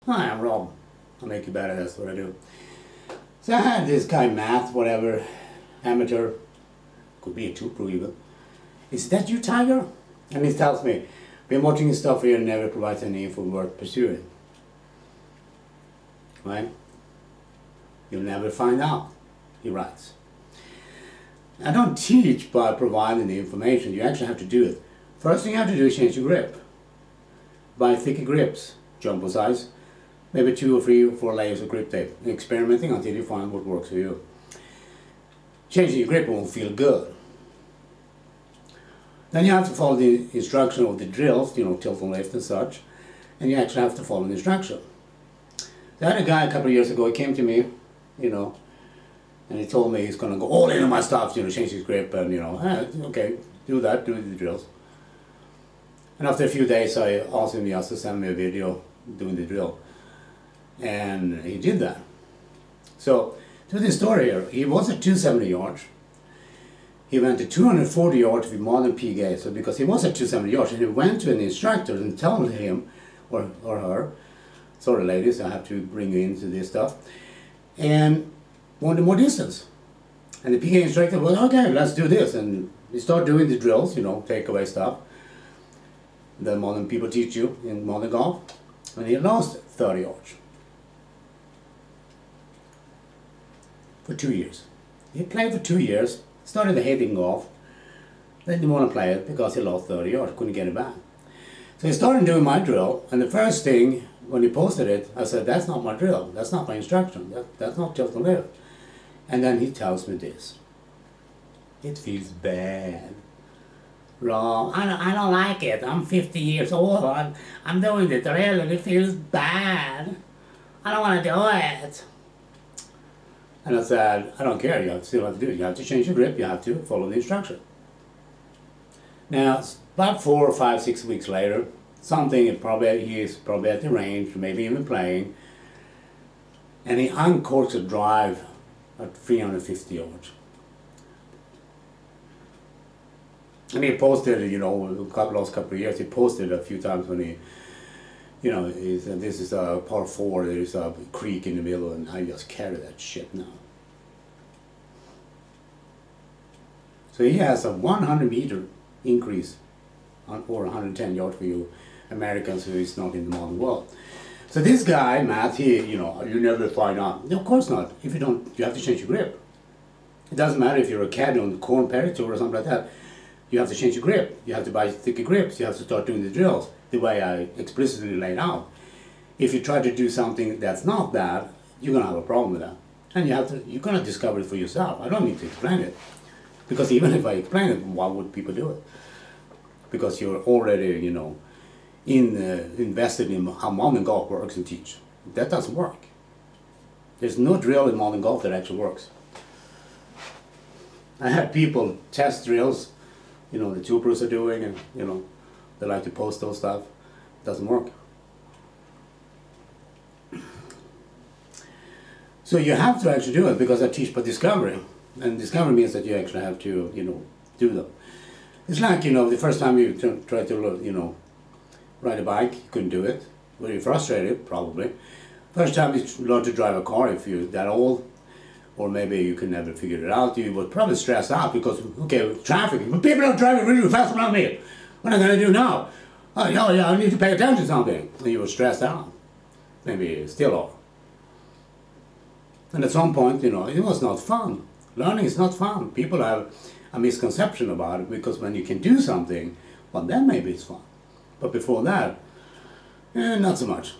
Hi, I'm Rob. I'll make you better, that's what I do. So I had this guy, math, whatever, amateur, could be a two-pro even. Is that you, Tiger? And he tells me, been watching your stuff here and never provides any info worth pursuing. Right? You'll never find out, he writes. I don't teach by providing the information, you actually have to do it. First thing you have to do is change your grip. Buy thicker grips, jumbo size, maybe 2 or 3 or 4 layers of grip tape, experimenting until you find what works for you. Changing your grip won't feel good. Then you have to follow the instruction of the drills, tilt and lift and such, and you actually have to follow the instruction. I had a guy a couple of years ago, he came to me, and he told me he's going to go all in on my stuff, change his grip, and okay, do that, do the drills. And after a few days I asked him just to send me a video doing the drill. And he did that. So, to this story here, he was at 270 yards. He went to 240 yards with more than P gauge. So because he was at 270 yards, and he went to an instructor and told him, or her, sorry ladies, I have to bring you into this stuff, and wanted more distance. And the PK instructor was, okay, let's do this. And we start doing the drills, take away stuff that modern people teach you in modern golf. And he lost 30 yards. For 2 years. He played for 2 years, started hating golf, then didn't want to play it because he lost 30 yards, couldn't get it back. So he started doing my drill, and the first thing, when he posted it, I said, that's not my drill, that's not my instruction, that's not tilt and lift. And then he tells me this. It feels bad. Wrong, I don't like it, I'm 50 years old, I'm doing the drill and it feels bad. I don't want to do it. And I said, I don't care, you still have to do it. You have to change your grip, you have to follow the instruction. Now, about 4 or 5, 6 weeks later, he is probably at the range, maybe even playing, and he uncorks a drive at 350 yards. And he posted, last couple of years, he posted a few times when he, he said, this is a par 4, there's a creek in the middle, and I just carry that shit now. So he has a 100-meter increase or 110 yards for you Americans who is not in the modern world. So this guy, Matt, you never find out. No, of course not. If you don't, you have to change your grip. It doesn't matter if you're a caddy on the Corn Perry Tour or something like that. You have to change your grip. You have to buy thicker grips. You have to start doing the drills the way I explicitly laid out. If you try to do something that's not that, you're gonna have a problem with that, and you're gonna discover it for yourself. I don't need to explain it, because even if I explain it, why would people do it? Because you're already, invested in how modern golf works and teach. That doesn't work. There's no drill in modern golf that actually works. I had people test drills, the two pros are doing, and they like to post those stuff. It doesn't work. So you have to actually do it, because I teach by discovery, and discovery means that you actually have to do them. It's like the first time you try to ride a bike, you couldn't do it. Were you frustrated? Probably. First time you learn to drive a car, if you're that old, or maybe you could never figure it out, you would probably stress out because, okay, traffic, but people are driving really fast around me. What am I going to do now? Oh, yeah, I need to pay attention to something. And you were stressed out. Maybe still are. And at some point, it was not fun. Learning is not fun. People have a misconception about it, because when you can do something, well, then maybe it's fun. But before that, not so much.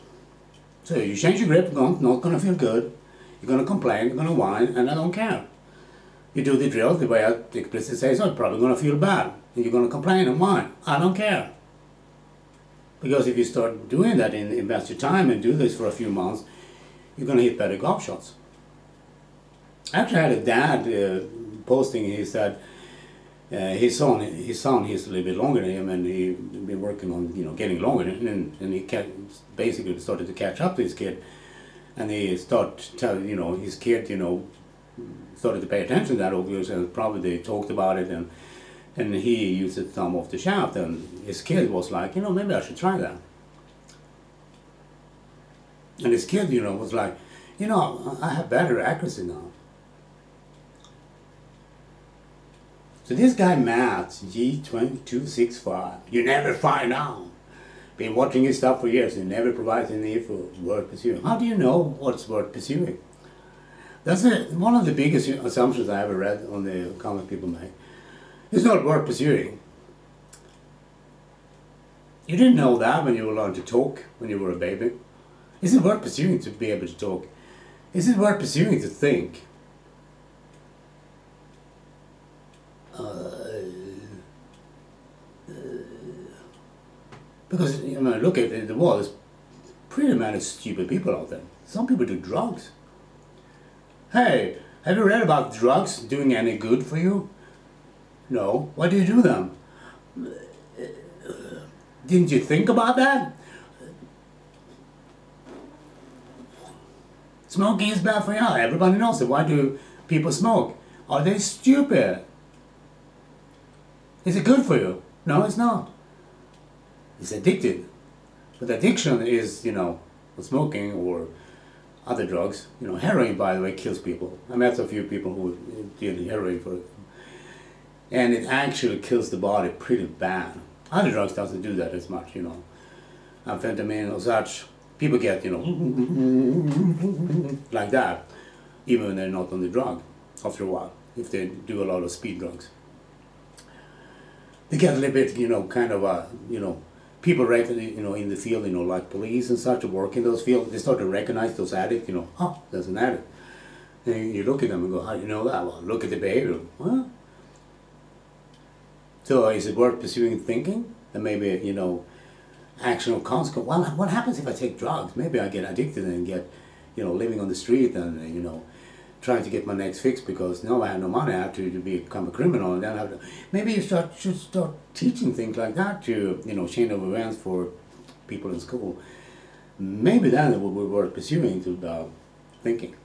So you change your grip, not going to feel good. You're going to complain, you're going to whine, and I don't care. You do the drill the way I explicitly say, so you're probably going to feel bad. And you're going to complain and whine. I don't care. Because if you start doing that and invest your time and do this for a few months, you're going to hit better golf shots. I actually had a dad posting, he said, his son, he's a little bit longer than him, and he's been working on, getting longer, and he basically started to catch up to his kid. And he started telling, his kid, started to pay attention to that, obviously, and probably they talked about it, and he used the thumb off the shaft, and his kid was like, maybe I should try that. And this kid, was like, I have better accuracy now. So this guy, mattj265, you never find out. Been watching his stuff for years, he never provides any info worth pursuing. How do you know what's worth pursuing? That's one of the biggest assumptions I ever read on the comment people make. It's not worth pursuing. You didn't know that when you were learning to talk, when you were a baby. Is it worth pursuing to be able to talk? Is it worth pursuing to think? Because look at the world, there's pretty many stupid people out there. Some people do drugs. Hey, have you read about drugs doing any good for you? No. Why do you do them? Didn't you think about that? Smoking is bad for you. Everybody knows it. Why do people smoke? Are they stupid? Is it good for you? No, it's not. It's addicted. But addiction is, smoking or other drugs. Heroin, by the way, kills people. I met a few people who did heroin for it. And it actually kills the body pretty bad. Other drugs doesn't do that as much, Amphetamine or such. People get, like that, even when they're not on the drug, after a while, if they do a lot of speed drugs. They get a little bit, people in the field, like police and such, who work in those fields, they start to recognize those addicts, oh, there's an addict. And you look at them and go, how do you know that? Well, look at the behavior. Huh? So is it worth pursuing thinking? And maybe, action or consequence. Well, what happens if I take drugs? Maybe I get addicted and get, living on the street and, trying to get my next fix because now I have no money. I have to become a criminal, and then I have to. Maybe you should start teaching things like that to, chain of events for people in school. Maybe then it would be worth pursuing to thinking.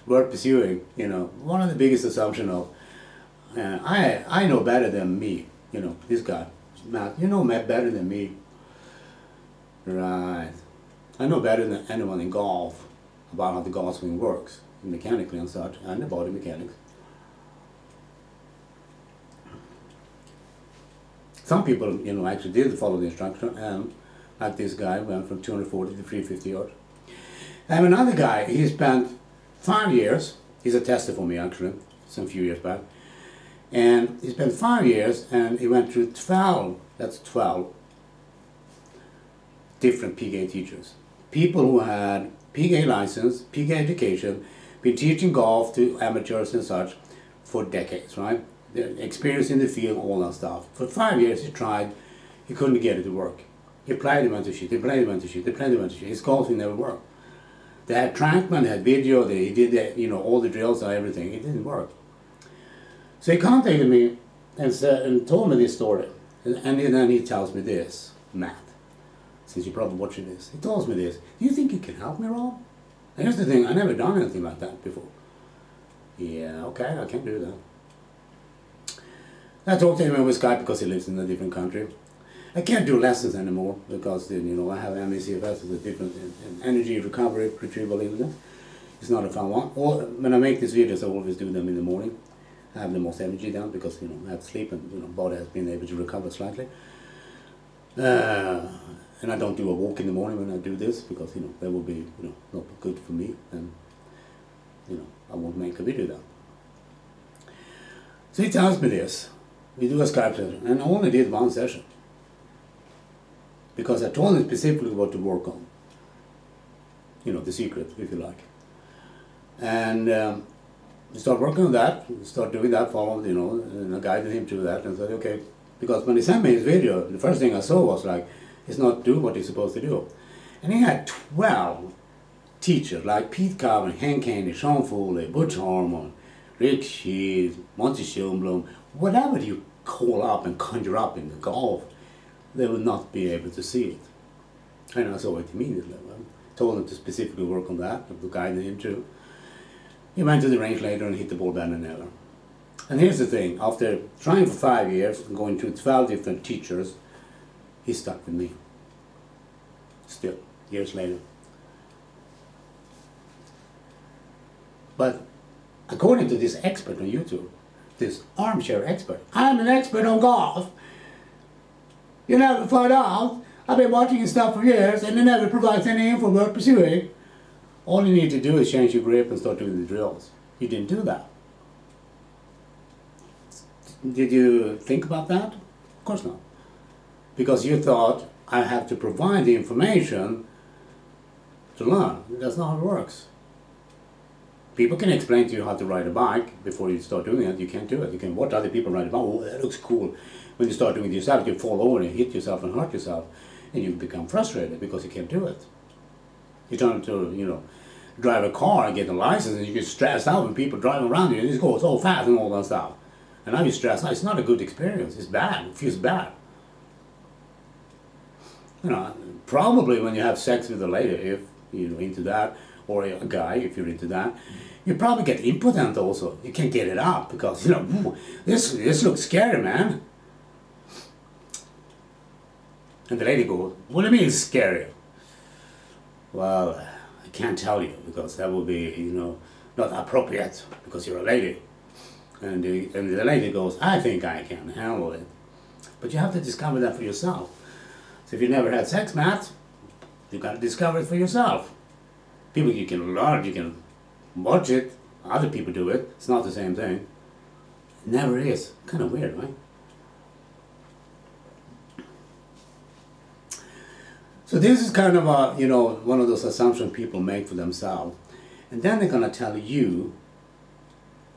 Worth pursuing, one of the biggest assumptions of, I know better than me, this guy. Matt, you know Matt better than me. Right. I know better than anyone in golf about how the golf swing works, mechanically and such, and the body mechanics. Some people, actually did follow the instruction, and like this guy, went from 240 to 350 yards. I have another guy, he spent 5 years, he's a tester for me actually, some few years back. And he spent 5 years and he went through 12 different PGA teachers. People who had PGA license, PGA education, been teaching golf to amateurs and such for decades, right? The experience in the field, all that stuff. For 5 years he tried, he couldn't get it to work. He applied, he went to shit, he applied, he went to shit, he applied, he went to shit. His golfing never worked. They had trackman, they had video, he did all the drills and everything. It didn't work. So he contacted me and told me this story. And then he tells me this, Matt, since you're probably watching this, he tells me this. Do you think you can help me, Rob? And here's the thing, I never done anything like that before. Yeah, okay, I can do that. I talked to him over Skype because he lives in a different country. I can't do lessons anymore because I have mecfs, it's a different energy recovery retrieval incident. It's not a fun one. Or when I make these videos, I always do them in the morning. I have the most energy down because I have sleep and body has been able to recover slightly. And I don't do a walk in the morning when I do this because that will be not good for me, and I won't make a video then. So he tells me this. We do a Skype session, and I only did one session because I told him specifically what to work on. The secret, if you like. And start working on that, start doing that, followed, and I guided him to that and said, okay, because when he sent me his video, the first thing I saw was like, he's not doing what he's supposed to do. And he had 12 teachers, like Pete Cowan, Hank Haney, Sean Foley, Butch Harmon, Rick Shees, Monty Schoenblum, whatever you call up and conjure up in the golf, they would not be able to see it. And I saw it immediately. I told him to specifically work on that, and guided him to. He went to the range later and hit the ball better than ever. And here's the thing, after trying for 5 years and going to 12 different teachers, he stuck with me. Still. years later. But according to this expert on YouTube, this armchair expert, I'm an expert on golf. You never find out. I've been watching his stuff for years and he never provides any info worth pursuing. All you need to do is change your grip and start doing the drills. You didn't do that. Did you think about that? Of course not. Because you thought, I have to provide the information to learn. That's not how it works. People can explain to you how to ride a bike before you start doing it. You can't do it. You can watch other people ride a bike. Oh, that looks cool. When you start doing it yourself, you fall over and hit yourself and hurt yourself. And you become frustrated because you can't do it. You turn to, drive a car and get a license and you get stressed out when people driving around you and it just goes so fast and all that stuff. And now you're stressed out. It's not a good experience. It's bad. It feels bad. Probably when you have sex with a lady, if you're into that, or a guy, if you're into that, you probably get impotent also. You can't get it out because, this looks scary, man. And the lady goes, what do you mean it's scary? Well, I can't tell you because that would be, not appropriate because you're a lady. And the lady goes, I think I can handle it. But you have to discover that for yourself. So if you never had sex, Matt, you got to discover it for yourself. People, you can learn, you can watch it. Other people do it. It's not the same thing. It never is. Kind of weird, right? So this is kind of one of those assumptions people make for themselves. And then they're going to tell you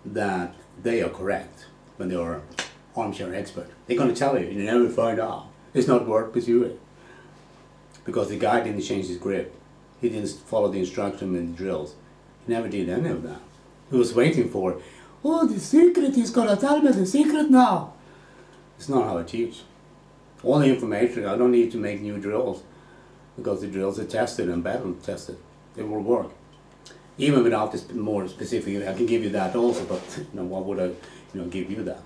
that they are correct when they are armchair expert. They're going to tell you, you never find out. It's not worth pursuing. Because the guy didn't change his grip. He didn't follow the instruction in the drills. He never did any of that. He was waiting for, the secret, he's going to tell me the secret now. It's not how I teach. All the information, I don't need to make new drills. Because the drills are tested and battle tested. They will work. Even without this more specific, I can give you that also, but why would I give you that?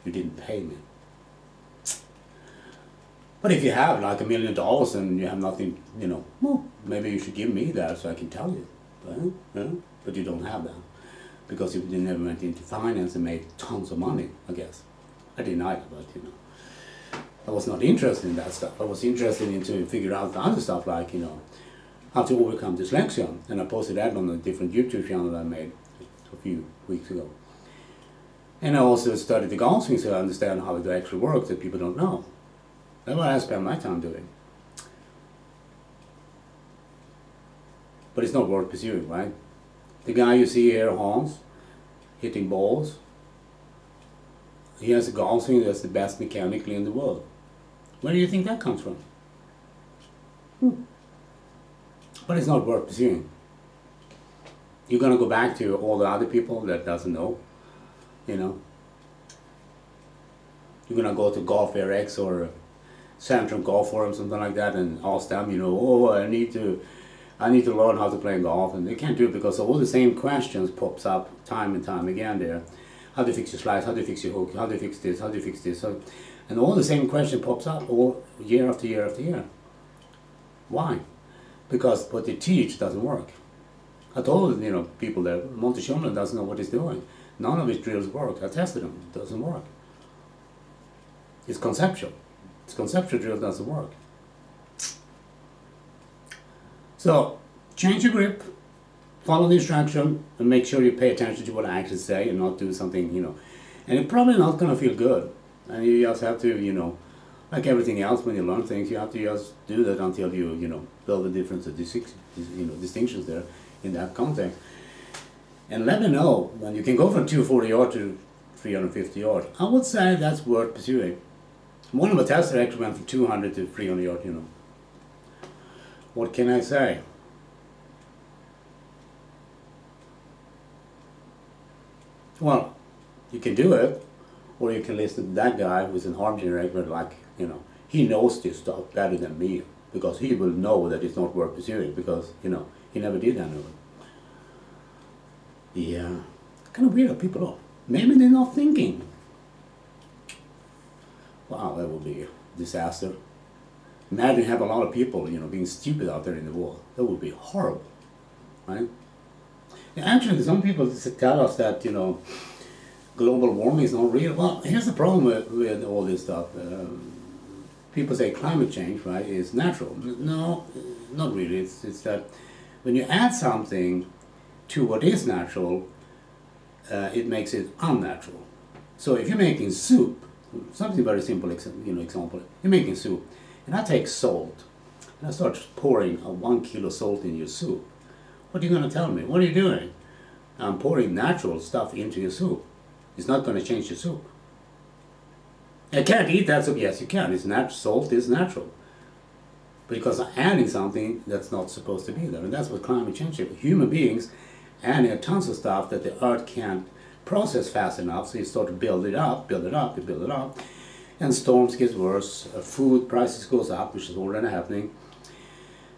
You didn't pay me. But if you have like $1 million and you have nothing, well, maybe you should give me that so I can tell you. But you don't have that. Because you never went into finance and made tons of money, I guess. I deny it, but I was not interested in that stuff. I was interested in to figure out the other stuff like, how to overcome dyslexia. And I posted that on a different YouTube channel that I made a few weeks ago. And I also studied the golf swing so I understand how it actually works that people don't know. That's what I spend my time doing. But it's not worth pursuing, right? The guy you see here, Hans, hitting balls, he has a golf swing that's the best mechanically in the world. Where do you think that comes from? But it's not worth pursuing. You're going to go back to all the other people that doesn't know, You're going to go to Golf RX or Central Golf Forum, something like that, and ask them, I need to learn how to play golf. And they can't do it because all the same questions pops up time and time again there. How do you fix your slice? How do you fix your hook? How do you fix this? How do you fix this? And all the same question pops up all year after year after year. Why? Because what they teach doesn't work. I told people that Monticello doesn't know what he's doing. None of his drills work. I tested them. It doesn't work. It's conceptual. It's conceptual drill doesn't work. So change your grip. Follow the instruction and make sure you pay attention to what I actually say and not do something, And it's probably not going to feel good. And you just have to, like everything else when you learn things, you have to just do that until you, build the difference of distinctions there in that context. And let me know when you can go from 240 yards to 350 yards. I would say that's worth pursuing. One of the testers actually went from 200 to 300 yards, What can I say? Well, you can do it, or you can listen to that guy who's an armchair expert, like, he knows this stuff better than me, because he will know that it's not worth pursuing, because, he never did any of it. Yeah, kind of weird how people are. Maybe they're not thinking. Wow, that would be a disaster. Imagine have a lot of people, being stupid out there in the world. That would be horrible, right? And actually, some people tell us that, global warming is not real. Well, here's the problem with all this stuff. People say climate change, right, is natural. No, not really. It's that when you add something to what is natural, it makes it unnatural. So if you're making soup, something very simple, example, you're making soup, and I take salt, and I start pouring 1 kilo salt in your soup. What are you going to tell me? What are you doing? I'm pouring natural stuff into your soup. It's not going to change your soup. I can't eat that soup. Yes, you can. Salt is natural. Because I'm adding something that's not supposed to be there. And that's what climate change is. Human beings adding tons of stuff that the earth can't process fast enough, so you start to build it up, and storms get worse, food prices goes up, which is already happening.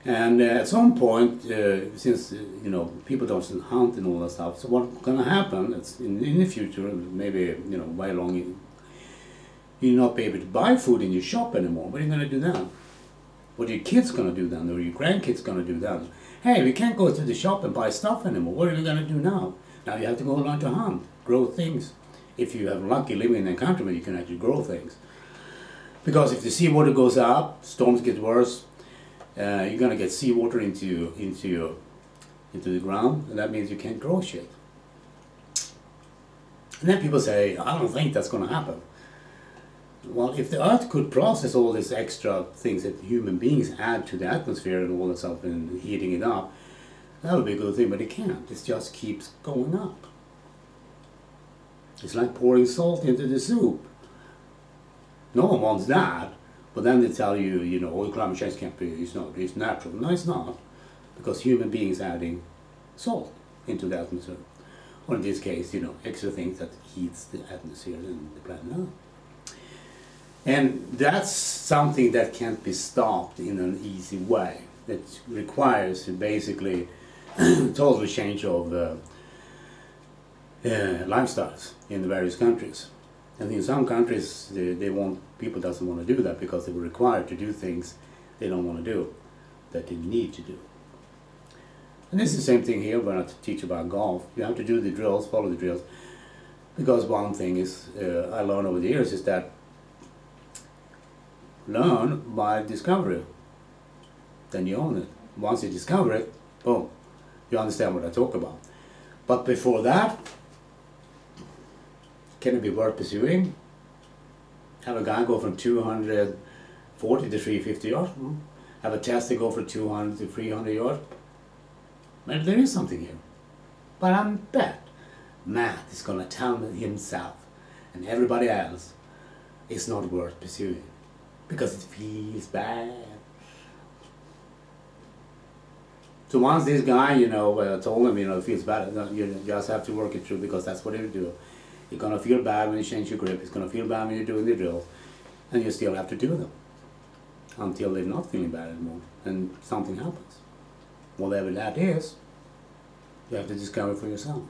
And at some point, since people don't hunt and all that stuff, so what's going to happen? It's in the future, maybe way along, you'll not be able to buy food in your shop anymore. What are you going to do then? What are your kids going to do then, or your grandkids going to do then? Hey, we can't go to the shop and buy stuff anymore. What are you going to do now? Now you have to go learn to hunt, grow things. If you have lucky living in a country where you can actually grow things. Because if the seawater goes up, storms get worse, you're going to get seawater into the ground, and that means you can't grow shit. And then people say, I don't think that's going to happen. Well, if the earth could process all these extra things that human beings add to the atmosphere and all that stuff and heating it up, that would be a good thing, but it can't. It just keeps going up. It's like pouring salt into the soup. No one wants that, but then they tell you, all climate change can't be, it's natural. No, it's not, because human beings adding salt into the atmosphere. Or in this case, extra things that heats the atmosphere and the planet Earth. And that's something that can't be stopped in an easy way. That requires basically total change of lifestyles in the various countries. And in some countries, people doesn't want to do that because they were required to do things they don't want to do, that they need to do. And this is the same thing here when I teach about golf. You have to do the drills, follow the drills. Because one thing is, I learned over the years is that learn by discovery. Then you own it. Once you discover it, boom, you understand what I talk about. But before that, can it be worth pursuing? Have a guy go from 240 to 350 yards? Have a tester go from 200 to 300 yards? Maybe there is something here. But I bet Matt is going to tell me himself and everybody else it's not worth pursuing because it feels bad. So once this guy, told him, it feels bad, you just have to work it through because that's what he'll do. You're going to feel bad when you change your grip. It's going to feel bad when you're doing the drills. And you still have to do them until they're not feeling bad anymore and something happens. Whatever that is, you have to discover for yourself.